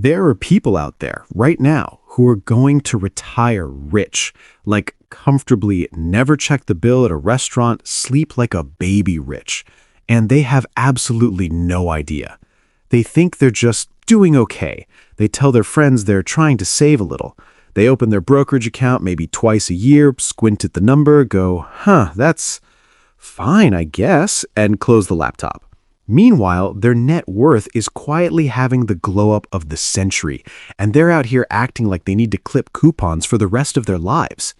There are people out there right now who are going to retire rich, like comfortably never check the bill at a restaurant, sleep like a baby rich. And they have absolutely no idea. They think they're just doing okay. They tell their friends they're trying to save a little. They open their brokerage account maybe twice a year, squint at the number, go, that's fine, I guess, and close the laptop. Meanwhile, their net worth is quietly having the glow-up of the century, and they're out here acting like they need to clip coupons for the rest of their lives.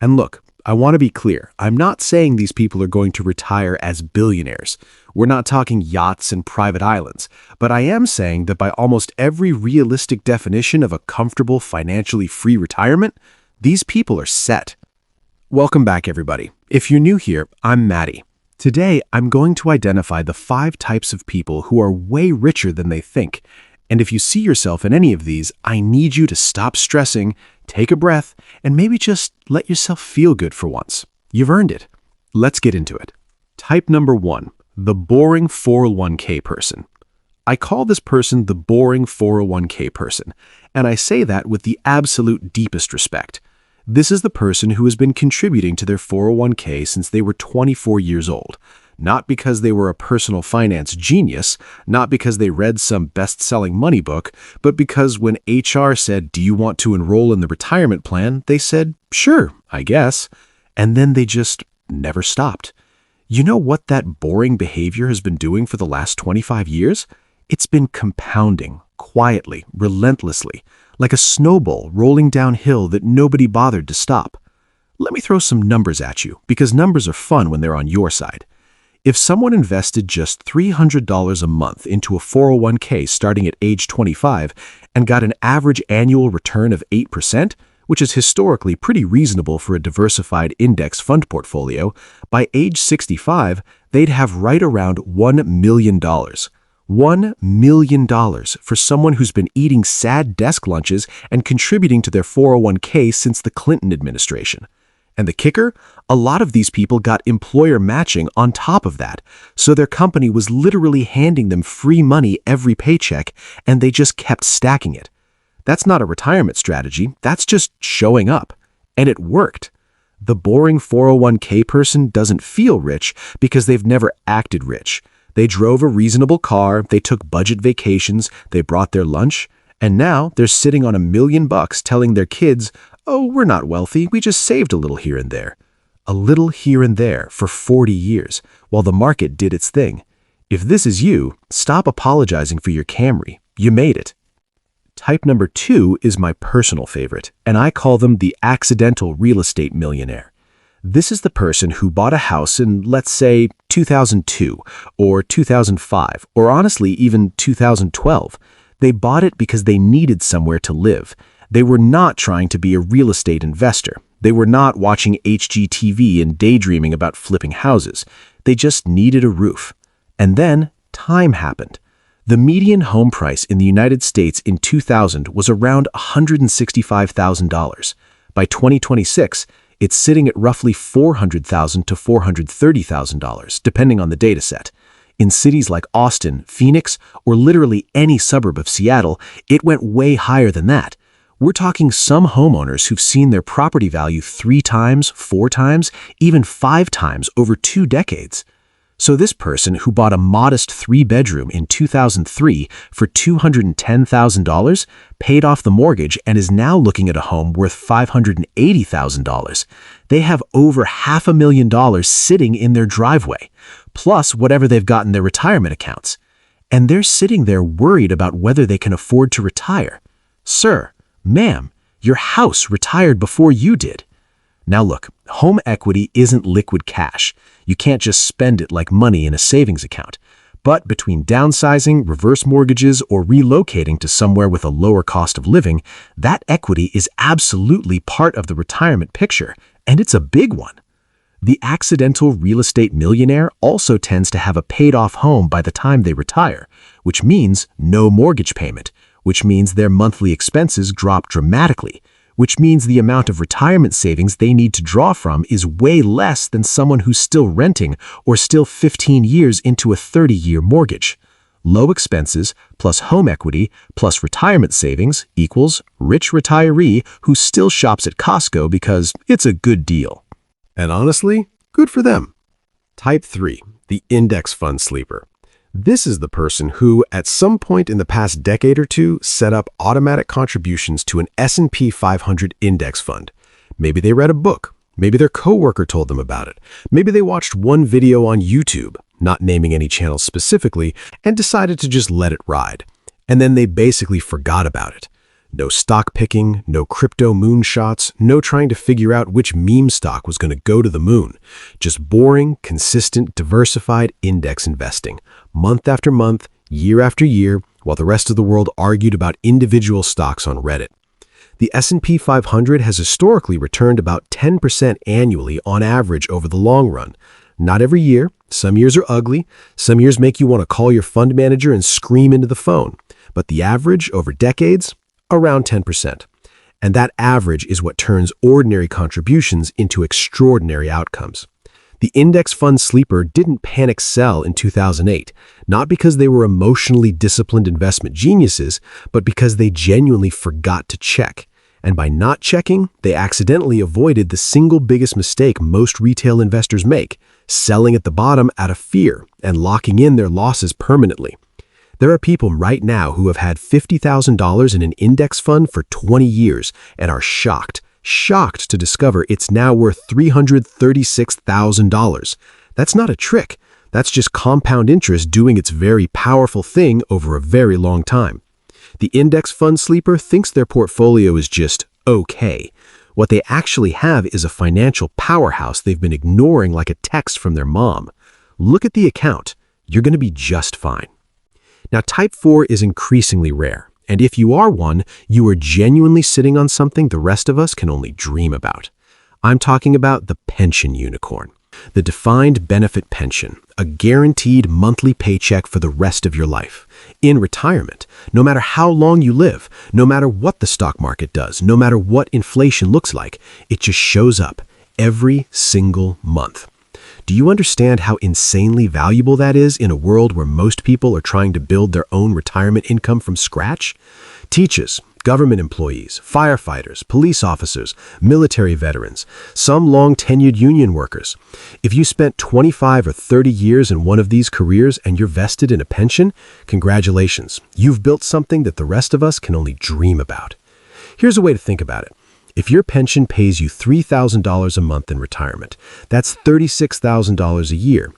And look, I want to be clear. I'm not saying these people are going to retire as billionaires. We're not talking yachts and private islands. But I am saying that by almost every realistic definition of a comfortable, financially free retirement, these people are set. Welcome back, everybody. If you're new here, I'm Maddie. Today, I'm going to identify the 5 types of people who are way richer than they think. And if you see yourself in any of these, I need you to stop stressing, take a breath, and maybe just let yourself feel good for once. You've earned it. Let's get into it. Type number 1, the boring 401k person. I call this person the boring 401k person, and I say that with the absolute deepest respect. This is the person who has been contributing to their 401k since they were 24 years old. Not because they were a personal finance genius, not because they read some best-selling money book, but because when HR said, "Do you want to enroll in the retirement plan?" they said, "Sure, I guess." And then they just never stopped. You know what that boring behavior has been doing for the last 25 years? It's been compounding, quietly, relentlessly, like a snowball rolling downhill that nobody bothered to stop. Let me throw some numbers at you, because numbers are fun when they're on your side. If someone invested just $300 a month into a 401k starting at age 25 and got an average annual return of 8%, which is historically pretty reasonable for a diversified index fund portfolio, by age 65, they'd have right around $1 million. $1 million for someone who's been eating sad desk lunches and contributing to their 401k since the Clinton administration. And the kicker? A lot of these people got employer matching on top of that, so their company was literally handing them free money every paycheck, and they just kept stacking it. That's not a retirement strategy, that's just showing up. And it worked. The boring 401k person doesn't feel rich because they've never acted rich. They drove a reasonable car, they took budget vacations, they brought their lunch, and now they're sitting on $1 million telling their kids, "Oh, we're not wealthy, we just saved a little here and there." A little here and there for 40 years, while the market did its thing. If this is you, stop apologizing for your Camry. You made it. Type number 2 is my personal favorite, and I call them the accidental real estate millionaire. This is the person who bought a house in, let's say, 2002, or 2005, or honestly, even 2012. They bought it because they needed somewhere to live. They were not trying to be a real estate investor. They were not watching HGTV and daydreaming about flipping houses. They just needed a roof. And then, time happened. The median home price in the United States in 2000 was around $165,000. By 2026, it's sitting at roughly $400,000 to $430,000, depending on the data set. In cities like Austin, Phoenix, or literally any suburb of Seattle, it went way higher than that. We're talking some homeowners who've seen their property value 3 times, 4 times, even 5 times over 2 decades. So this person who bought a modest 3-bedroom in 2003 for $210,000 paid off the mortgage and is now looking at a home worth $580,000. They have over $500,000 sitting in their driveway, plus whatever they've got in their retirement accounts. And they're sitting there worried about whether they can afford to retire. Sir, ma'am, your house retired before you did. Now look, home equity isn't liquid cash. You can't just spend it like money in a savings account. But between downsizing, reverse mortgages, or relocating to somewhere with a lower cost of living, that equity is absolutely part of the retirement picture, and it's a big one. The accidental real estate millionaire also tends to have a paid-off home by the time they retire, which means no mortgage payment, which means their monthly expenses drop dramatically, which means the amount of retirement savings they need to draw from is way less than someone who's still renting or still 15 years into a 30-year mortgage. Low expenses plus home equity plus retirement savings equals rich retiree who still shops at Costco because it's a good deal. And honestly, good for them. Type 3, the index fund sleeper. This is the person who, at some point in the past decade or two, set up automatic contributions to an S&P 500 index fund. Maybe they read a book. Maybe their coworker told them about it. Maybe they watched one video on YouTube, not naming any channels specifically, and decided to just let it ride. And then they basically forgot about it. No stock picking, no crypto moonshots, no trying to figure out which meme stock was going to go to the moon. Just boring, consistent, diversified index investing, month after month, year after year, while the rest of the world argued about individual stocks on Reddit. The S&P 500 has historically returned about 10% annually on average over the long run. Not every year. Some years are ugly. Some years make you want to call your fund manager and scream into the phone. But the average over decades, around 10%. And that average is what turns ordinary contributions into extraordinary outcomes. The index fund sleeper didn't panic sell in 2008, not because they were emotionally disciplined investment geniuses, but because they genuinely forgot to check. And by not checking, they accidentally avoided the single biggest mistake most retail investors make, selling at the bottom out of fear and locking in their losses permanently. There are people right now who have had $50,000 in an index fund for 20 years and are shocked to discover it's now worth $336,000. That's not a trick. That's just compound interest doing its very powerful thing over a very long time. The index fund sleeper thinks their portfolio is just okay. What they actually have is a financial powerhouse they've been ignoring like a text from their mom. Look at the account. You're going to be just fine. Now, type 4 is increasingly rare, and if you are one, you are genuinely sitting on something the rest of us can only dream about. I'm talking about the pension unicorn, the defined benefit pension, a guaranteed monthly paycheck for the rest of your life. In retirement, no matter how long you live, no matter what the stock market does, no matter what inflation looks like, it just shows up every single month. Do you understand how insanely valuable that is in a world where most people are trying to build their own retirement income from scratch? Teachers, government employees, firefighters, police officers, military veterans, some long-tenured union workers. If you spent 25 or 30 years in one of these careers and you're vested in a pension, congratulations. You've built something that the rest of us can only dream about. Here's a way to think about it. If your pension pays you $3,000 a month in retirement, that's $36,000 a year.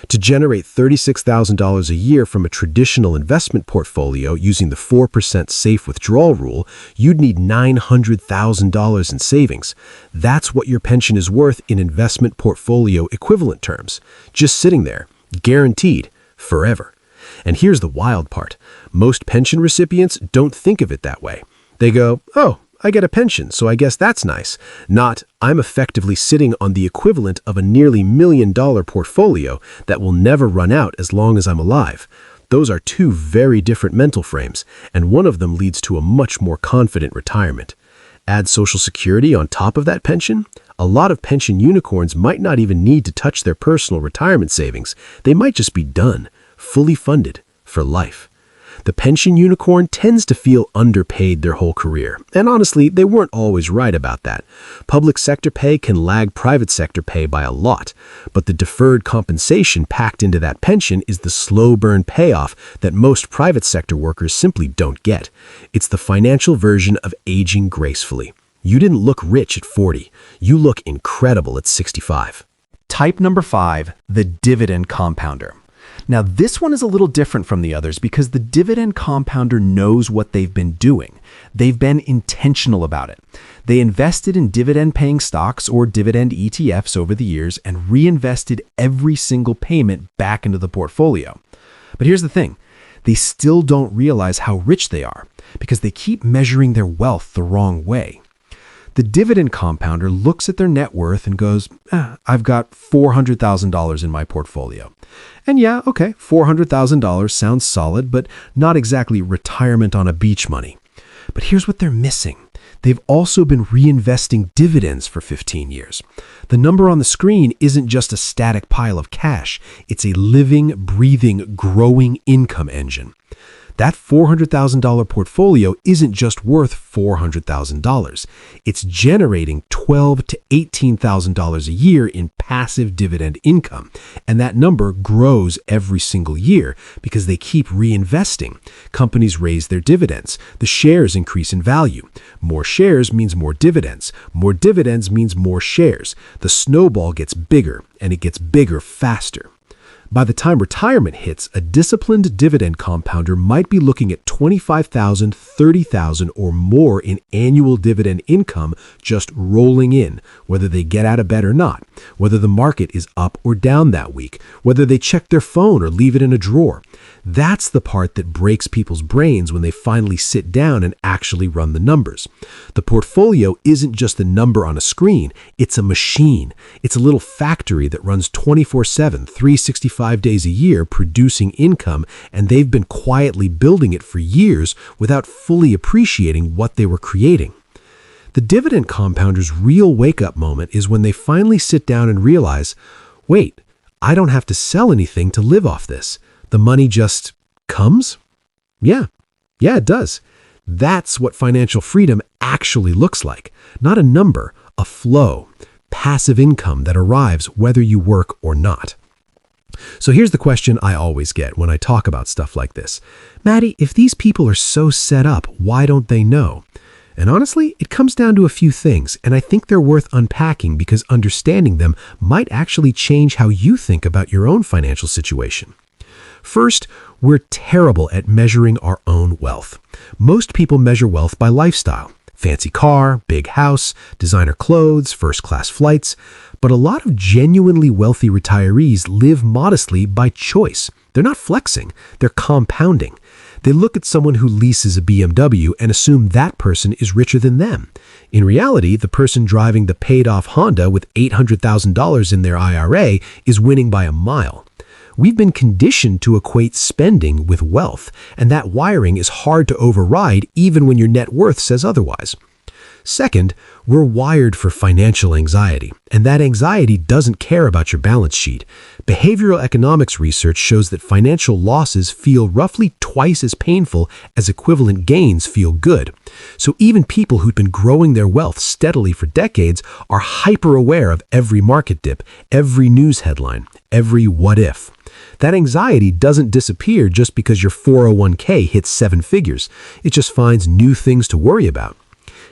To generate $36,000 a year from a traditional investment portfolio using the 4% safe withdrawal rule, you'd need $900,000 in savings. That's what your pension is worth in investment portfolio equivalent terms. Just sitting there, guaranteed, forever. And here's the wild part. Most pension recipients don't think of it that way. They go, oh, I get a pension, so I guess that's nice. Not, I'm effectively sitting on the equivalent of a nearly $1 million portfolio that will never run out as long as I'm alive. Those are two very different mental frames, and one of them leads to a much more confident retirement. Add Social Security on top of that pension? A lot of pension unicorns might not even need to touch their personal retirement savings. They might just be done, fully funded, for life. The pension unicorn tends to feel underpaid their whole career, and honestly, they weren't always right about that. Public sector pay can lag private sector pay by a lot, but the deferred compensation packed into that pension is the slow burn payoff that most private sector workers simply don't get. It's the financial version of aging gracefully. You didn't look rich at 40. You look incredible at 65. Type number 5, the dividend compounder. Now, this one is a little different from the others because the dividend compounder knows what they've been doing. They've been intentional about it. They invested in dividend-paying stocks or dividend ETFs over the years and reinvested every single payment back into the portfolio. But here's the thing. They still don't realize how rich they are because they keep measuring their wealth the wrong way. The dividend compounder looks at their net worth and goes, I've got $400,000 in my portfolio. And yeah, okay, $400,000 sounds solid, but not exactly retirement on a beach money. But here's what they're missing. they've also been reinvesting dividends for 15 years. The number on the screen isn't just a static pile of cash, it's a living, breathing, growing income engine. That $400,000 portfolio isn't just worth $400,000. It's generating $12,000 to $18,000 a year in passive dividend income. And that number grows every single year because they keep reinvesting. Companies raise their dividends. The shares increase in value. More shares means more dividends. More dividends means more shares. The snowball gets bigger, and it gets bigger faster. By the time retirement hits, a disciplined dividend compounder might be looking at $25,000, $30,000, or more in annual dividend income just rolling in, whether they get out of bed or not, whether the market is up or down that week, whether they check their phone or leave it in a drawer. That's the part that breaks people's brains when they finally sit down and actually run the numbers. The portfolio isn't just a number on a screen, it's a machine. It's a little factory that runs 24/7, 365 days a year producing income, and they've been quietly building it for years without fully appreciating what they were creating. The dividend compounder's real wake-up moment is when they finally sit down and realize, wait, I don't have to sell anything to live off this. The money just comes? Yeah, it does. That's what financial freedom actually looks like. Not a number, a flow, passive income that arrives whether you work or not. So here's the question I always get when I talk about stuff like this. Maddie, if these people are so set up, why don't they know? And honestly, it comes down to a few things, and I think they're worth unpacking because understanding them might actually change how you think about your own financial situation. First, we're terrible at measuring our own wealth. Most people measure wealth by lifestyle. Fancy car, big house, designer clothes, first-class flights. But a lot of genuinely wealthy retirees live modestly by choice. They're not flexing, they're compounding. They look at someone who leases a BMW and assume that person is richer than them. In reality, the person driving the paid-off Honda with $800,000 in their IRA is winning by a mile. We've been conditioned to equate spending with wealth, and that wiring is hard to override even when your net worth says otherwise. Second, we're wired for financial anxiety, and that anxiety doesn't care about your balance sheet. Behavioral economics research shows that financial losses feel roughly twice as painful as equivalent gains feel good. So even people who've been growing their wealth steadily for decades are hyper-aware of every market dip, every news headline, every what if. That anxiety doesn't disappear just because your 401k hits 7 figures. It just finds new things to worry about.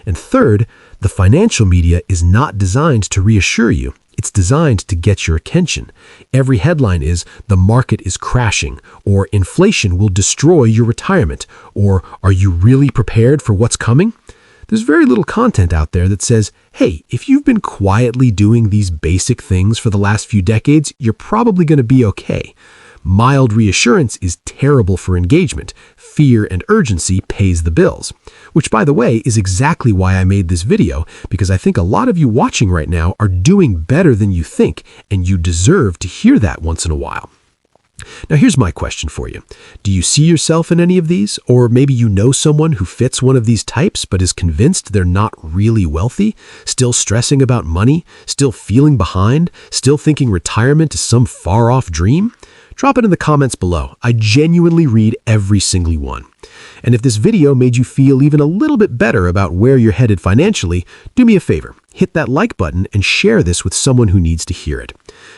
And third, the financial media is not designed to reassure you. It's designed to get your attention. Every headline is, "The market is crashing," or "Inflation will destroy your retirement," or "Are you really prepared for what's coming?" There's very little content out there that says, hey, if you've been quietly doing these basic things for the last few decades, you're probably going to be okay. Mild reassurance is terrible for engagement. Fear and urgency pays the bills. Which, by the way, is exactly why I made this video, because I think a lot of you watching right now are doing better than you think, and you deserve to hear that once in a while. Now here's my question for you. Do you see yourself in any of these? Or maybe you know someone who fits one of these types but is convinced they're not really wealthy, still stressing about money, still feeling behind, still thinking retirement is some far-off dream? Drop it in the comments below. I genuinely read every single one. And if this video made you feel even a little bit better about where you're headed financially, do me a favor. Hit that like button and share this with someone who needs to hear it.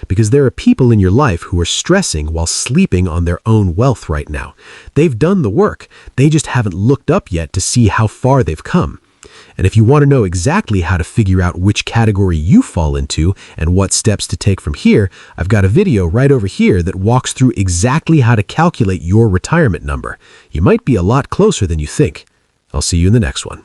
Because there are people in your life who are stressing while sleeping on their own wealth right now. They've done the work. They just haven't looked up yet to see how far they've come. And if you want to know exactly how to figure out which category you fall into and what steps to take from here, I've got a video right over here that walks through exactly how to calculate your retirement number. You might be a lot closer than you think. I'll see you in the next one.